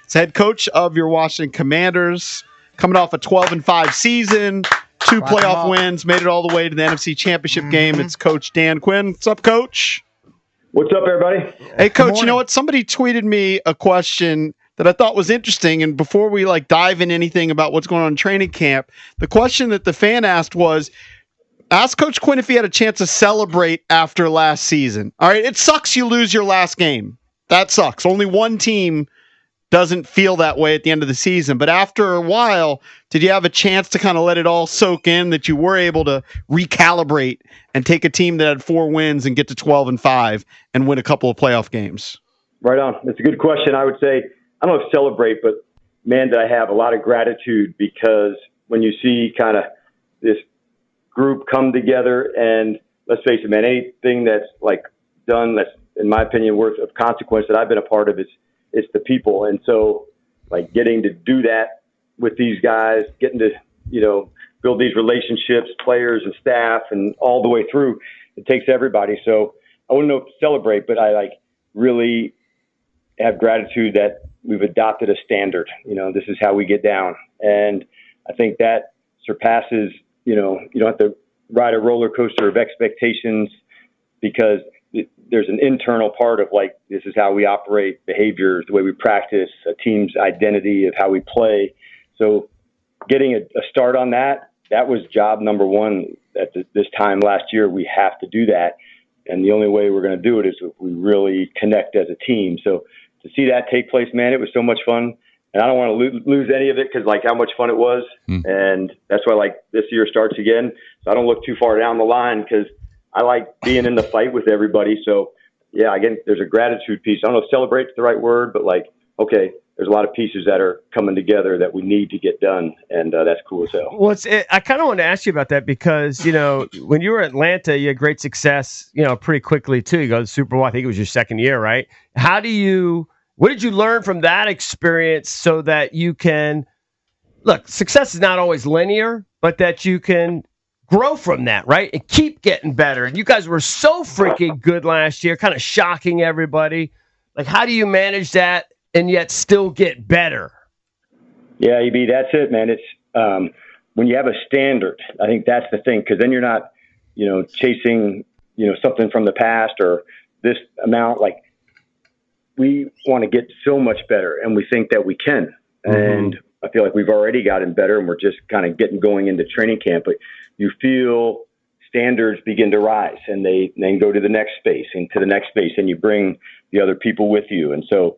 He's head coach of your Washington Commanders, coming off a 12-5 season, 2 playoff wins, made it all the way to the NFC Championship game. It's Coach Dan Quinn. What's up, Coach? What's up, everybody? Hey, Coach, you know what? Somebody tweeted me a question that I thought was interesting, and before we dive in anything about what's going on in training camp, the question that the fan asked was, ask Coach Quinn if he had a chance to celebrate after last season. All right, it sucks you lose your last game. That sucks. Only one team doesn't feel that way at the end of the season. But after a while, did you have a chance to kind of let it all soak in, that you were able to recalibrate and take a team that had 4 wins and get to 12-5 and win a couple of playoff games? Right on. That's a good question. I would say, I don't know if celebrate, but man, did I have a lot of gratitude, because when you see kind of this group come together, and let's face it, man, anything that's done that's, in my opinion, worth of consequence that I've been a part of, it's the people. And so getting to do that with these guys, getting to, build these relationships, players and staff, and all the way through, it takes everybody. So I wouldn't know if to celebrate, but I really have gratitude that we've adopted a standard. This is how we get down. And I think that surpasses, you don't have to ride a roller coaster of expectations, because there's an internal part of this is how we operate, behaviors, the way we practice, a team's identity of how we play. So getting a start on that was job number one at this time last year. We have to do that. And the only way we're going to do it is if we really connect as a team. So to see that take place, man, it was so much fun. And I don't want to lose any of it, because how much fun it was. And that's why this year starts again. So I don't look too far down the line, because I like being in the fight with everybody. So yeah, again, there's a gratitude piece. I don't know if celebrate's the right word, but okay, there's a lot of pieces that are coming together that we need to get done. And that's cool as hell. Well, I kind of want to ask you about that, because, when you were at Atlanta, you had great success, pretty quickly too. You go to the Super Bowl. I think it was your second year, right? What did you learn from that experience so that you can look, success is not always linear, but that you can grow from that, right? And keep getting better. And you guys were so freaking good last year, kind of shocking everybody. How do you manage that and yet still get better? Yeah, EB, that's it, man. It's when you have a standard, I think that's the thing, because then you're not, chasing, something from the past or this amount. We want to get so much better, and we think that we can. And I feel like we've already gotten better, and we're just kind of going into training camp. But you feel standards begin to rise, and they then go to the next space and to the next space, and you bring the other people with you. And so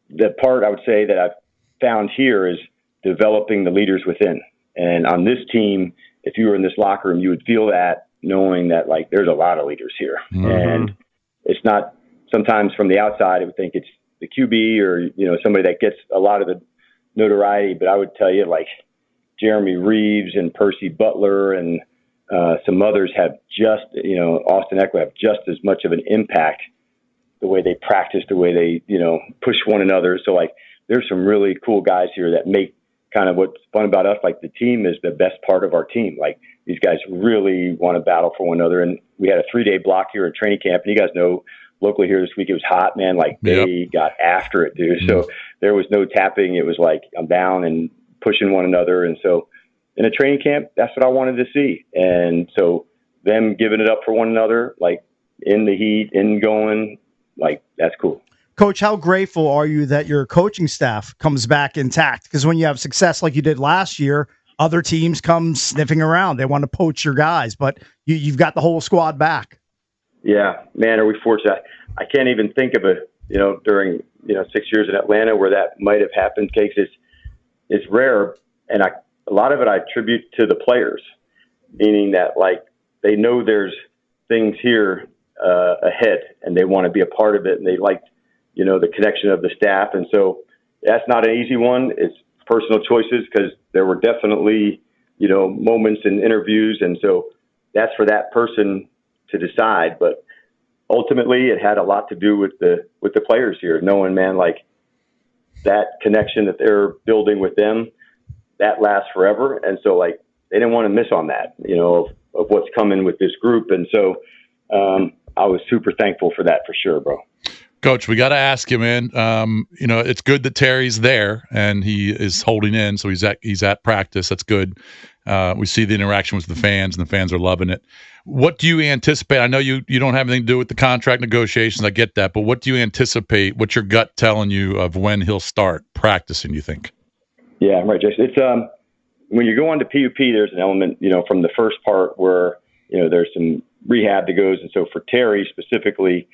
the part I would say that I've found here is developing the leaders within. And on this team, if you were in this locker room, you would feel that, knowing that there's a lot of leaders here. And it's not, sometimes from the outside, I would think it's the QB or, somebody that gets a lot of the notoriety. But I would tell you, Jeremy Reeves and Percy Butler and some others have just, Austin Eckler have just as much of an impact, the way they practice, the way they, push one another. So there's some really cool guys here that make kind of what's fun about us. The team is the best part of our team. These guys really want to battle for one another. And we had a 3-day block here at training camp, and you guys know, locally here this week, it was hot, man. They got after it, dude. So there was no tapping. It was I'm down and pushing one another. And so in a training camp, that's what I wanted to see. And so them giving it up for one another, in the heat, in going, that's cool. Coach, how grateful are you that your coaching staff comes back intact? Because when you have success like you did last year, other teams come sniffing around. They want to poach your guys, but you've got the whole squad back. Yeah, man, are we fortunate? I can't even think of during 6 years in Atlanta where that might have happened. Case it's rare, and a lot of it I attribute to the players, meaning that they know there's things here ahead, and they want to be a part of it, and they the connection of the staff, and so that's not an easy one. It's personal choices, because there were definitely moments in interviews, and so that's for that person to decide. But ultimately, it had a lot to do with the players here, knowing, man, that connection that they're building with them, that lasts forever. And so they didn't want to miss on that, of what's coming with this group. And so I was super thankful for that, for sure, bro. Coach, we got to ask you, man. It's good that Terry's there and he is holding in, so he's at practice. That's good. We see the interaction with the fans, and the fans are loving it. What do you anticipate? I know you don't have anything to do with the contract negotiations. I get that, but what do you anticipate? What's your gut telling you of when he'll start practicing? You think? Yeah, right, Jason. It's when you go on to PUP, there's an element, from the first part where there's some rehab that goes, and so for Terry specifically.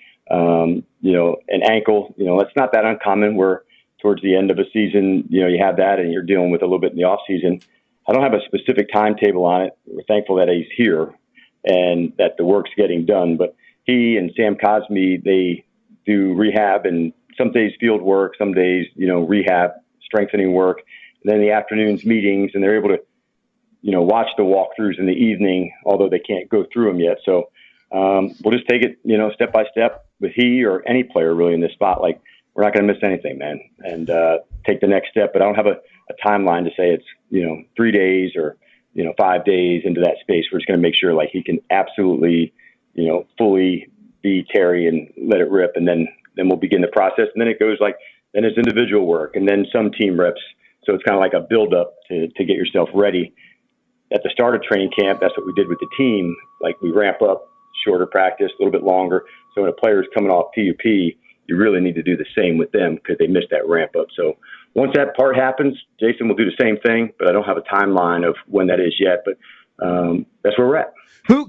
An ankle, it's not that uncommon where towards the end of a season, you have that and you're dealing with a little bit in the off season. I don't have a specific timetable on it. We're thankful that he's here and that the work's getting done, but he and Sam Cosme, they do rehab and some days field work, some days, rehab, strengthening work, and then the afternoons meetings, and they're able to, watch the walkthroughs in the evening, although they can't go through them yet. So, we'll just take it, step by step with he or any player really in this spot. Like, we're not going to miss anything, man, and take the next step. But I don't have a timeline to say it's, 3 days or, 5 days into that space. We're just going to make sure like he can absolutely, fully be Terry and let it rip. And then we'll begin the process. And then it goes then it's individual work and then some team reps. So it's kind of like a build up to get yourself ready. At the start of training camp, that's what we did with the team. Like, we ramp up, shorter practice, a little bit longer. So when a player's coming off PUP, you really need to do the same with them because they missed that ramp up. So once that part happens, Jason will do the same thing, but I don't have a timeline of when that is yet. But that's where we're at.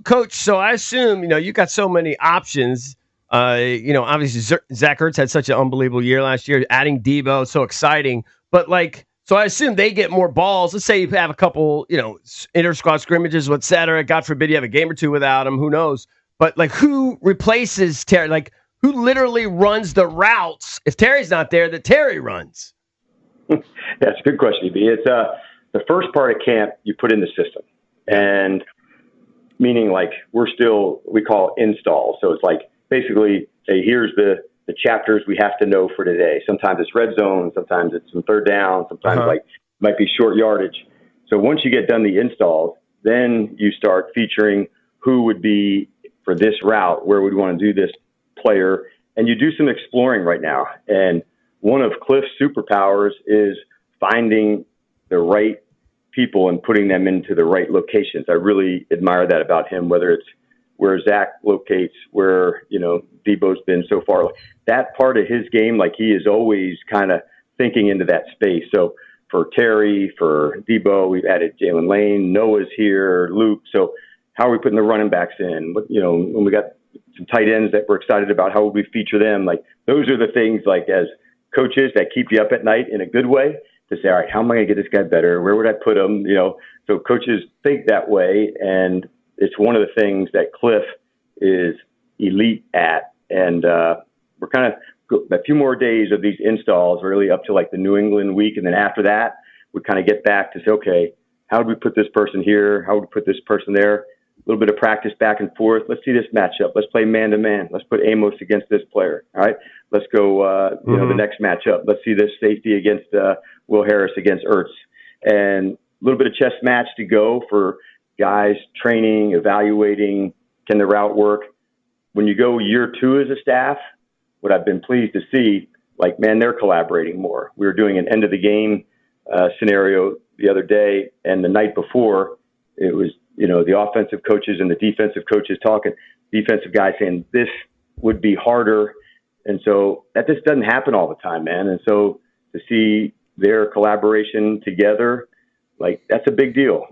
Coach, so I assume, you got so many options. Obviously Zach Ertz had such an unbelievable year last year. Adding Debo, so exciting. But so I assume they get more balls. Let's say you have a couple, inter-squad scrimmages, et cetera. God forbid you have a game or two without him. Who knows? But, who replaces Terry? Who literally runs the routes if Terry's not there that Terry runs? That's a good question, EB. It's the first part of camp you put in the system. And meaning, we call it install. So it's basically, say, here's the chapters we have to know for today. Sometimes it's red zone, sometimes it's some third down, sometimes it might be short yardage. So once you get done the installs, then you start featuring who would be for this route, where would we want to do this player, and you do some exploring right now. And one of Cliff's superpowers is finding the right people and putting them into the right locations. I really admire that about him, whether it's where Zach locates, where, Debo's been so far. That part of his game, he is always kind of thinking into that space. So for Terry, for Debo, we've added Jalen Lane, Noah's here, Luke. So how are we putting the running backs in? When we got some tight ends that we're excited about, how would we feature them? Those are the things, as coaches, that keep you up at night in a good way to say, all right, how am I going to get this guy better? Where would I put him? So coaches think that way. And it's one of the things that Cliff is elite at. And we're kind of a few more days of these installs, really up to the New England week. And then after that, we kind of get back to say, okay, how do we put this person here? How do we put this person there? A little bit of practice back and forth. Let's see this matchup. Let's play man-to-man. Let's put Amos against this player. All right. Let's go, the next matchup. Let's see this safety against Will Harris against Ertz. And a little bit of chess match to go for guys training, evaluating, can the route work? When you go year two as a staff, what I've been pleased to see, they're collaborating more. We were doing an end of the game scenario the other day, and the night before, it was, the offensive coaches and the defensive coaches talking, defensive guys saying this would be harder. And so that just doesn't happen all the time, man. And so to see their collaboration together, that's a big deal.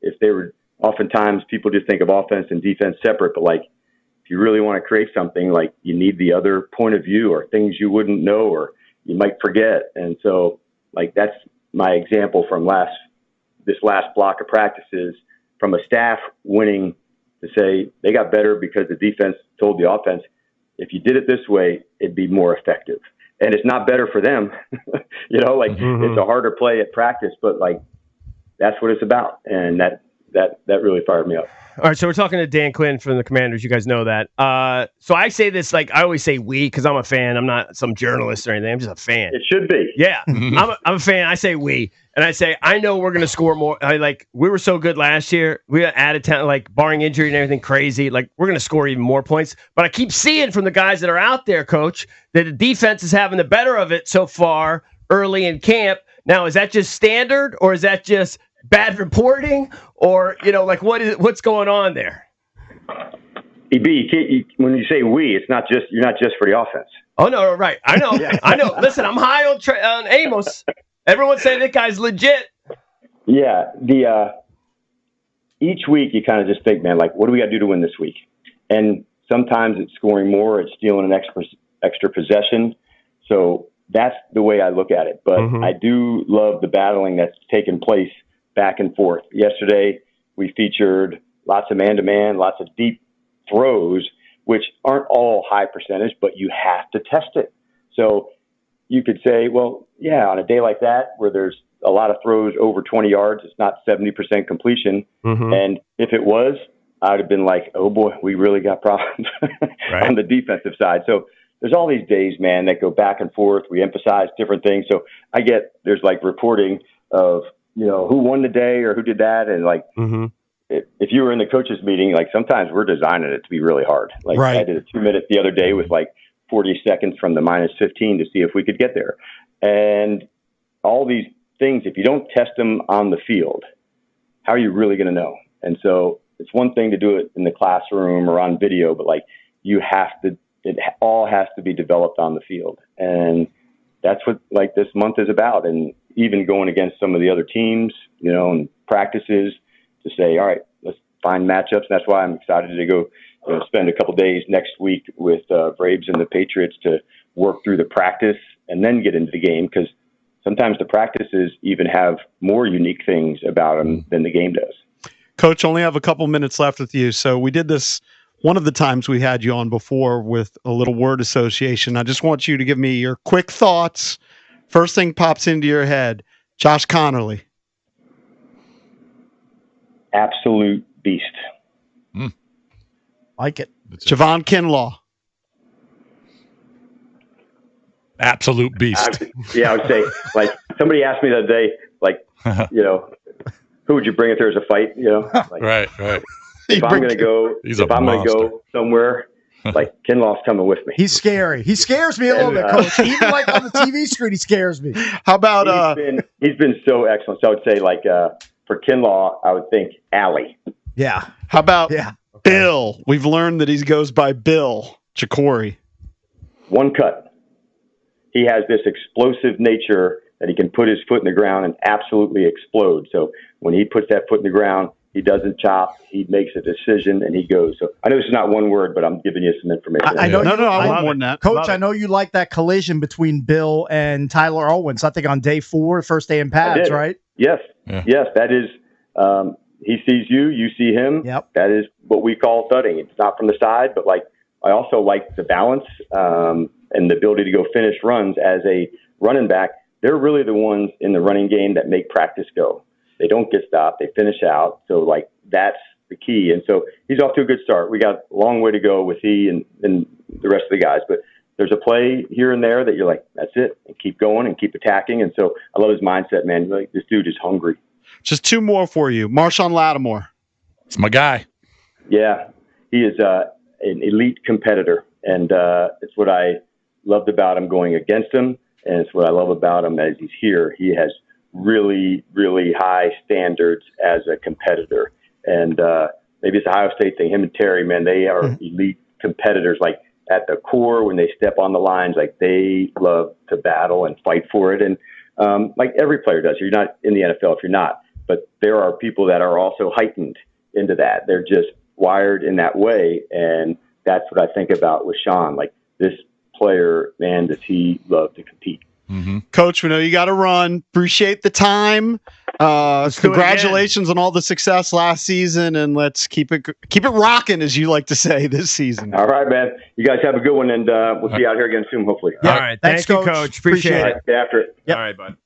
If they were, oftentimes people just think of offense and defense separate, but if you really want to create something, you need the other point of view or things you wouldn't know or you might forget. And so that's my example from this last block of practices, from a staff winning to say they got better because the defense told the offense, if you did it this way, it'd be more effective. And it's not better for them, it's a harder play at practice, but that's what it's about. And that really fired me up. All right, so we're talking to Dan Quinn from the Commanders. You guys know that. So I say this like I always say we because I'm a fan. I'm not some journalist or anything. I'm just a fan. It should be. Yeah, I'm a fan. I say we, and I say I know we're going to score more. We were so good last year. We got added talent, like barring injury and everything crazy. Like we're going to score even more points. But I keep seeing from the guys that are out there, Coach, that the defense is having the better of it so far early in camp. Now, is that just standard, or is that just bad reporting, or what's going on there? EB, when you say we, it's not just you're not just for the offense. Oh no, right? I know, I know. Listen, I'm high on Amos. Everyone say that guy's legit. Yeah, each week you kind of just think, man, like, what do we got to do to win this week? And sometimes it's scoring more, it's stealing an extra possession. So that's the way I look at it. But I do love the battling that's taken place back and forth. Yesterday, we featured lots of man-to-man, lots of deep throws, which aren't all high percentage, but you have to test it. So you could say, well, yeah, on a day like that where there's a lot of throws over 20 yards, it's not 70% completion. And if it was, I would have been like, oh, boy, we really got problems on the defensive side. So there's all these days, man, that go back and forth. We emphasize different things. So I get there's like reporting of, who won the day or who did that. And like, if you were in the coaches meeting, like sometimes we're designing it to be really hard. Like I did a 2-minute the other day with like 40 seconds from the -15 to see if we could get there. And all these things, if you don't test them on the field, how are you really going to know? And so it's one thing to do it in the classroom or on video, but like it all has to be developed on the field. And that's what like this month is about. And even going against some of the other teams, and practices to say, all right, let's find matchups. And that's why I'm excited to go spend a couple days next week with Braves and the Patriots to work through the practice and then get into the game. Because sometimes the practices even have more unique things about them than the game does. Coach, only have a couple minutes left with you. So we did this one of the times we had you on before with a little word association. I just want you to give me your quick thoughts. First thing pops into your head. Josh Connerly. Absolute beast. Like it. Javon Kinlaw. Absolute beast. I would say, like, somebody asked me the other day, like, who would you bring if there was a fight? Like, right. If I'm going to go somewhere, like, Kinlaw's coming with me. He's scary. He scares me a little bit, Coach. Even like on the TV screen, he scares me. How about he's been so excellent. So I would say, like, for Kinlaw, I would think Allie. Yeah. How about Bill? We've learned that he goes by Bill Chikori. One cut. He has this explosive nature that he can put his foot in the ground and absolutely explode. So when he puts that foot in the ground, he doesn't chop. He makes a decision and he goes. So I know this is not one word, but I'm giving you some information. I know. I want more than that. Coach, I know you like that collision between Bill and Tyler Owens. I think on day 4, first day in pads, right? Yes. Yeah. Yes, that is. He sees you, you see him. Yep. That is what we call thudding. It's not from the side, but like I also like the balance and the ability to go finish runs as a running back. They're really the ones in the running game that make practice go. They don't get stopped. They finish out. So, like, that's the key. And so he's off to a good start. We got a long way to go with he and the rest of the guys. But there's a play here and there that you're like, that's it. And keep going and keep attacking. And so I love his mindset, man. Like, this dude is hungry. Just 2 more for you. Marshawn Lattimore. It's my guy. Yeah. He is an elite competitor. And it's what I loved about him going against him. And it's what I love about him as he's here. He has really, really high standards as a competitor. And maybe it's a Ohio State thing. Him and Terry, man, they are elite competitors. Like at the core, when they step on the lines, like they love to battle and fight for it. And like every player does. You're not in the NFL if you're not. But there are people that are also heightened into that. They're just wired in that way. And that's what I think about with Sean. Like this player, man, does he love to compete. Mm-hmm. Coach, we know you got to run. Appreciate the time. Congratulations on all the success last season, and let's keep it rocking, as you like to say, this season. All right, man. You guys have a good one, and we'll see you out here again soon, hopefully. Yeah. All right. Thanks, Coach. Appreciate it. Right, get after it. Yep. All right, bud.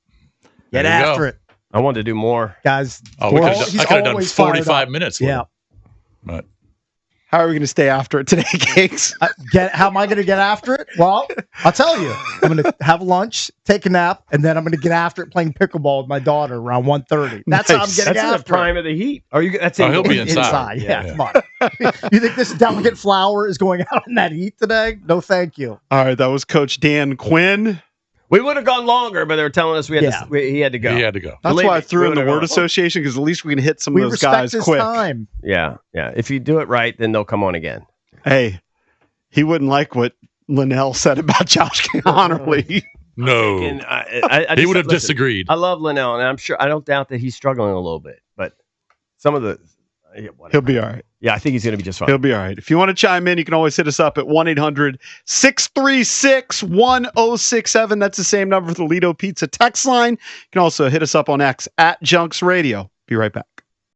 Get after it. I wanted to do more. Guys, I could have done 45 minutes. Yeah. But How are we going to stay after it today, Cakes? How am I going to get after it? Well, I'll tell you. I'm going to have lunch, take a nap, and then I'm going to get after it playing pickleball with my daughter around 1:30. That's how I'm getting That's in the after prime it. of the heat. Are you? That's he'll be indoors. inside. Yeah, come on. You think this delicate flower is going out in that heat today? No, thank you. All right, that was Coach Dan Quinn. We would have gone longer, but they were telling us he had to go. he had to go. That's Believe why I me, threw we in the would've word gone. association because at least we can hit some We of those respect guys his quick. time. Yeah. If you do it right, then they'll come on again. Hey, he wouldn't like what Linnell said about Josh Connerly. No, And I he just- would have listen, disagreed. I love Linnell, and I'm sure I don't doubt that he's struggling a little bit, but some of the whatever. He'll be all right. Yeah, I think he's going to be just fine. He'll be all right. If you want to chime in, you can always hit us up at 1-800-636-1067. That's the same number for the Lido Pizza text line. You can also hit us up on X at Junks Radio. Be right back.